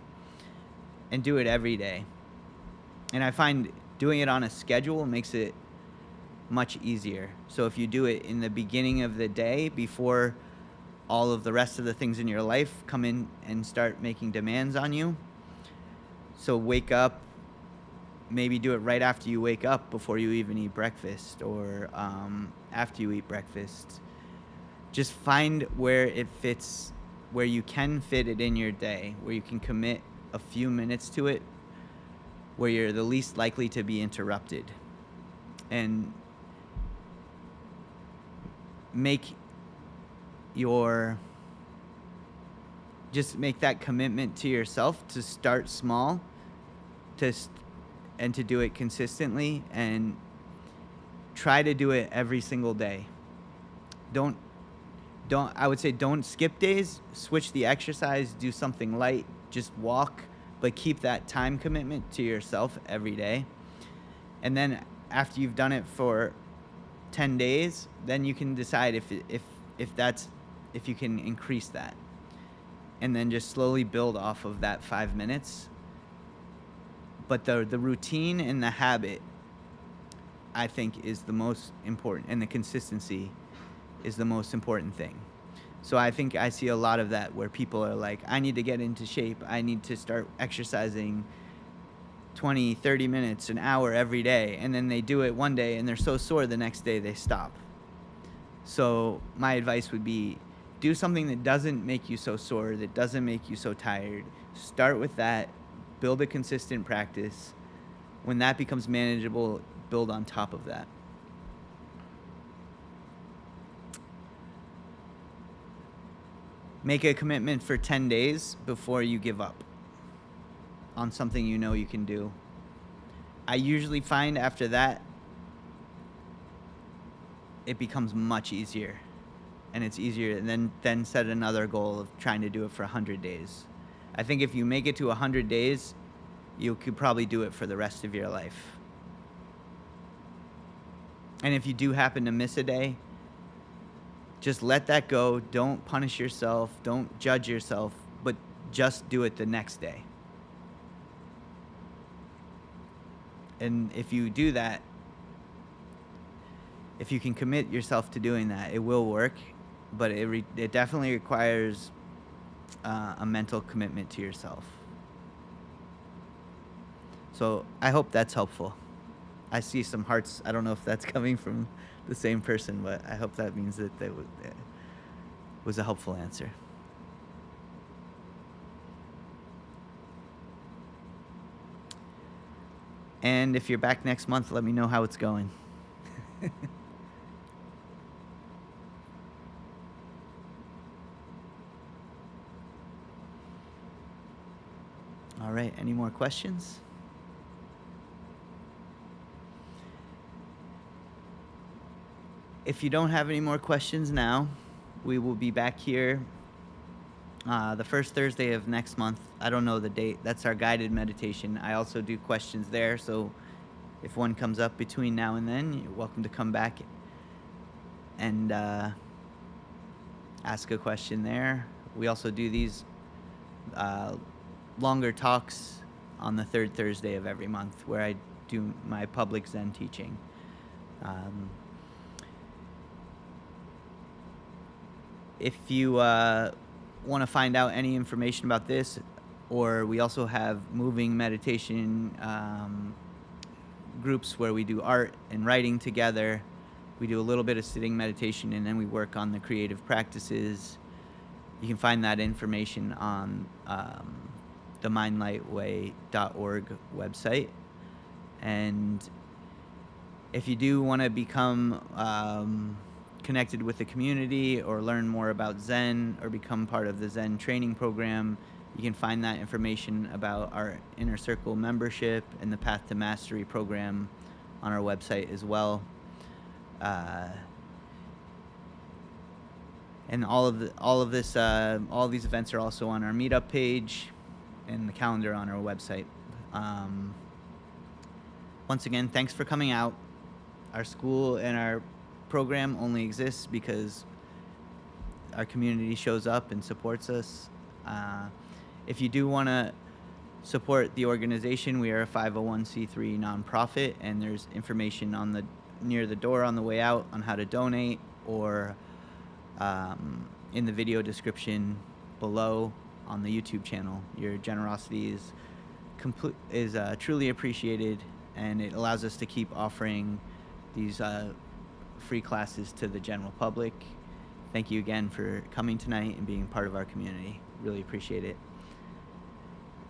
and do it every day. And I find doing it on a schedule makes it much easier. So if you do it in the beginning of the day before all of the rest of the things in your life come in and start making demands on you, so wake up, maybe do it right after you wake up before you even eat breakfast, or after you eat breakfast. Just find where it fits, where you can fit it in your day, where you can commit a few minutes to it, where you're the least likely to be interrupted. And just make that commitment to yourself to start small, and to do it consistently, and try to do it every single day. I would say don't skip days, switch the exercise, do something light, just walk, but keep that time commitment to yourself every day. And then after you've done it for 10 days, then you can decide if you can increase that. And then just slowly build off of that 5 minutes. But the routine and the habit, I think, is the most important, and the consistency is the most important thing. So I think I see a lot of that where people are like, I need to get into shape. I need to start exercising 20, 30 minutes, an hour every day. And then they do it one day and they're so sore the next day they stop. So my advice would be, do something that doesn't make you so sore, that doesn't make you so tired. Start with that. Build a consistent practice. When that becomes manageable, build on top of that. Make a commitment for 10 days before you give up on something you know you can do. I usually find after that, it becomes much easier. And it's easier, and then set another goal of trying to do it for 100 days. I think if you make it to 100 days, you could probably do it for the rest of your life. And if you do happen to miss a day, just let that go. Don't punish yourself. Don't judge yourself, but just do it the next day. And if you do that, if you can commit yourself to doing that, it will work, but it definitely requires a mental commitment to yourself. So I hope that's helpful. I see some hearts. I don't know if that's coming from the same person, but I hope that means that was a helpful answer. And if you're back next month, let me know how it's going. All right, any more questions? If you don't have any more questions now, we will be back here the first Thursday of next month. I don't know the date. That's our guided meditation. I also do questions there, so if one comes up between now and then, you're welcome to come back and ask a question there. We also do these longer talks on the third Thursday of every month, where I do my public Zen teaching. If you want to find out any information about this, or we also have moving meditation groups where we do art and writing together. We do a little bit of sitting meditation, and then we work on the creative practices. You can find that information on the mindlightway.org website. And if you do want to become connected with the community or learn more about Zen or become part of the Zen training program, you can find that information about our Inner Circle membership and the Path to Mastery program on our website as well. And all of these events are also on our meetup page and the calendar on our website. Once again, thanks for coming out. Our school and our program only exists because our community shows up and supports us. If you do want to support the organization, we are a 501c3 nonprofit, and there's information near the door on the way out on how to donate, or in the video description below on the YouTube channel. Your generosity is truly appreciated, and it allows us to keep offering these free classes to the general public. Thank you again for coming tonight and being part of our community. Really appreciate it.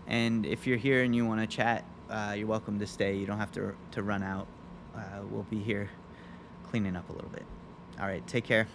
And if you're here and you want to chat, you're welcome to stay. You don't have to run out. We'll be here cleaning up a little bit. All right, take care.